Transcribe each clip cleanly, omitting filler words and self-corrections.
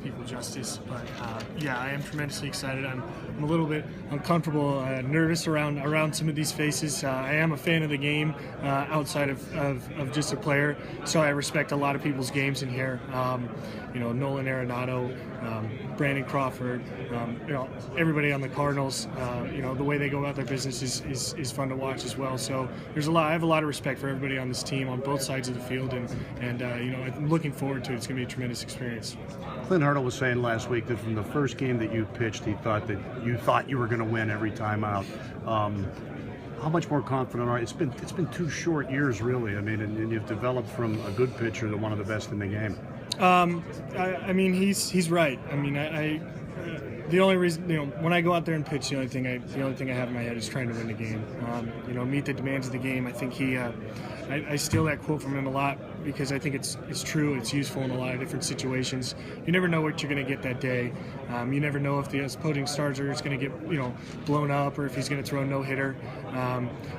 people justice. But yeah, I am tremendously excited. I'm a little bit uncomfortable, nervous around some of these faces. I am a fan of the game outside of just a player, so I respect a lot of people's games in here. Nolan Arenado, Brandon Crawford, everybody on the Cardinals. The way they go about their business is fun to watch as well. So I have a lot of respect for everybody on this team on both sides of the field, and I'm looking forward to it. It's going to be a tremendous experience. Clint Hurdle was saying last week that from the first game that you pitched, he thought that you were going to win every time out. How much more confident are you? It's been 2 short years, really. I mean, and you've developed from a good pitcher to one of the best in the game. He's right. I mean, the only reason, when I go out there and pitch, the only thing I have in my head is trying to win the game. Meet the demands of the game. I think I steal that quote from him a lot because I think it's true. It's useful in a lot of different situations. You never know what you're going to get that day. You never know if the opposing starter is going to get blown up or if he's going to throw a no-hitter.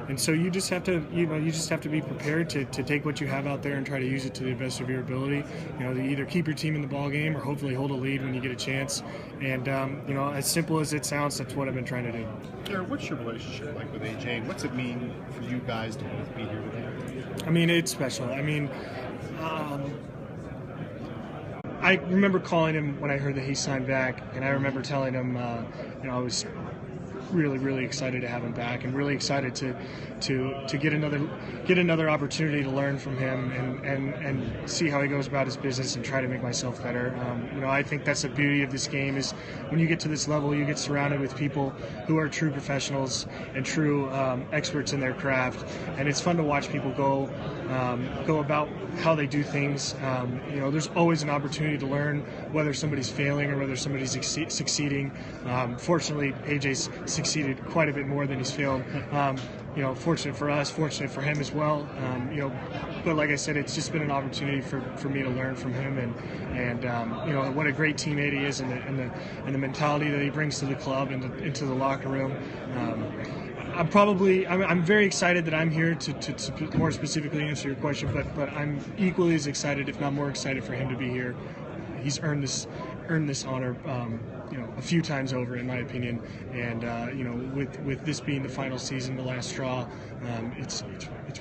And so you just have to be prepared to take what you have out there and try to use it to the best of your ability. To either keep your team in the ball game or hopefully hold a lead when you get a chance. And as simple as it sounds, that's what I've been trying to do. Gerrit, what's your relationship like with AJ? What's it mean for you guys to both be here today? It's special. I remember calling him when I heard that he signed back, and I remember telling him, I was really, really excited to have him back, and really excited to get another opportunity to learn from him and see how he goes about his business and try to make myself better. I think that's the beauty of this game is when you get to this level, you get surrounded with people who are true professionals and true experts in their craft, and it's fun to watch people go about how they do things. There's always an opportunity to learn whether somebody's failing or whether somebody's succeeding. Fortunately, AJ's succeeded quite a bit more than he's failed. Fortunate for us, fortunate for him as well. But like I said, it's just been an opportunity for me to learn from him, and what a great teammate he is, and the mentality that he brings to the club and into the locker room. I'm very excited that I'm here to more specifically answer your question, but I'm equally as excited, if not more excited, for him to be here. He's earned this honor, a few times over, in my opinion. And with this being the final season, the last straw, it's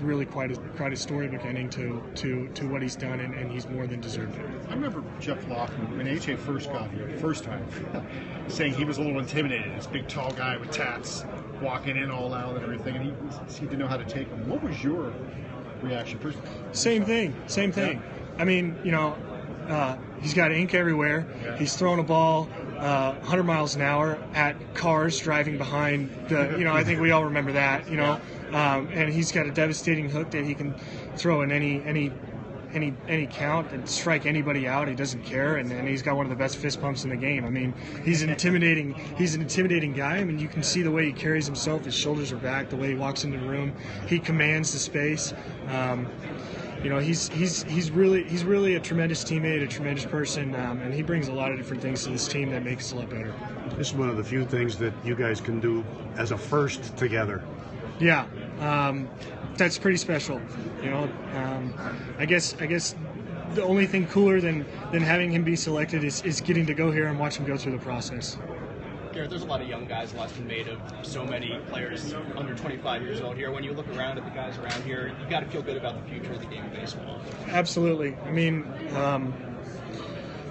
really quite a storybook ending to what he's done, and he's more than deserved it. I remember Jeff Loughnane, when AJ first got here, the first time, saying he was a little intimidated. This big, tall guy with tats, walking in all out and everything, and he didn't know how to take him. What was your reaction? Same thing. Yeah. He's got ink everywhere. Yeah. He's throwing a ball 100 miles an hour at cars driving behind the. I think we all remember that. And he's got a devastating hook that he can throw in any count and strike anybody out. He doesn't care, and he's got one of the best fist pumps in the game. He's an intimidating guy. You can see the way he carries himself. His shoulders are back. The way he walks into the room, he commands the space. He's really a tremendous teammate, a tremendous person, and he brings a lot of different things to this team that makes us a lot better. This is one of the few things that you guys can do as a first together. Yeah, that's pretty special. I guess the only thing cooler than having him be selected is getting to go here and watch him go through the process. Gerrit, there's a lot of young guys. A lot's been made of so many players under 25 years old here. When you look around at the guys around here, you got to feel good about the future of the game of baseball. Absolutely.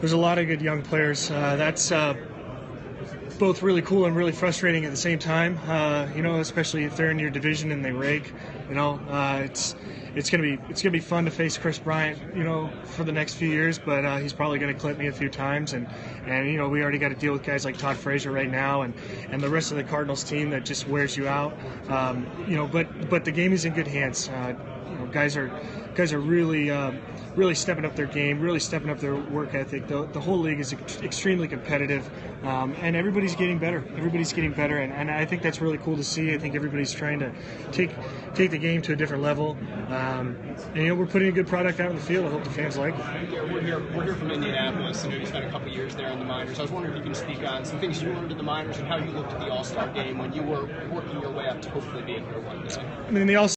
There's a lot of good young players. That's both really cool and really frustrating at the same time. Especially if they're in your division and they rake. It's gonna be fun to face Chris Bryant, for the next few years. But he's probably gonna clip me a few times, and we already got to deal with guys like Todd Frazier right now, and the rest of the Cardinals team that just wears you out. But the game is in good hands. Guys are really stepping up their game, really stepping up their work ethic. The whole league is extremely competitive, and everybody's getting better. And I think that's really cool to see. I think everybody's trying to take the game to a different level. We're putting a good product out in the field. I hope the fans like it. Yeah, we're here from Indianapolis. I know you spent a couple years there in the minors. I was wondering if you can speak on some things you learned in the minors and how you looked at the All-Star game when you were working your way up to hopefully being here one day. The All-Star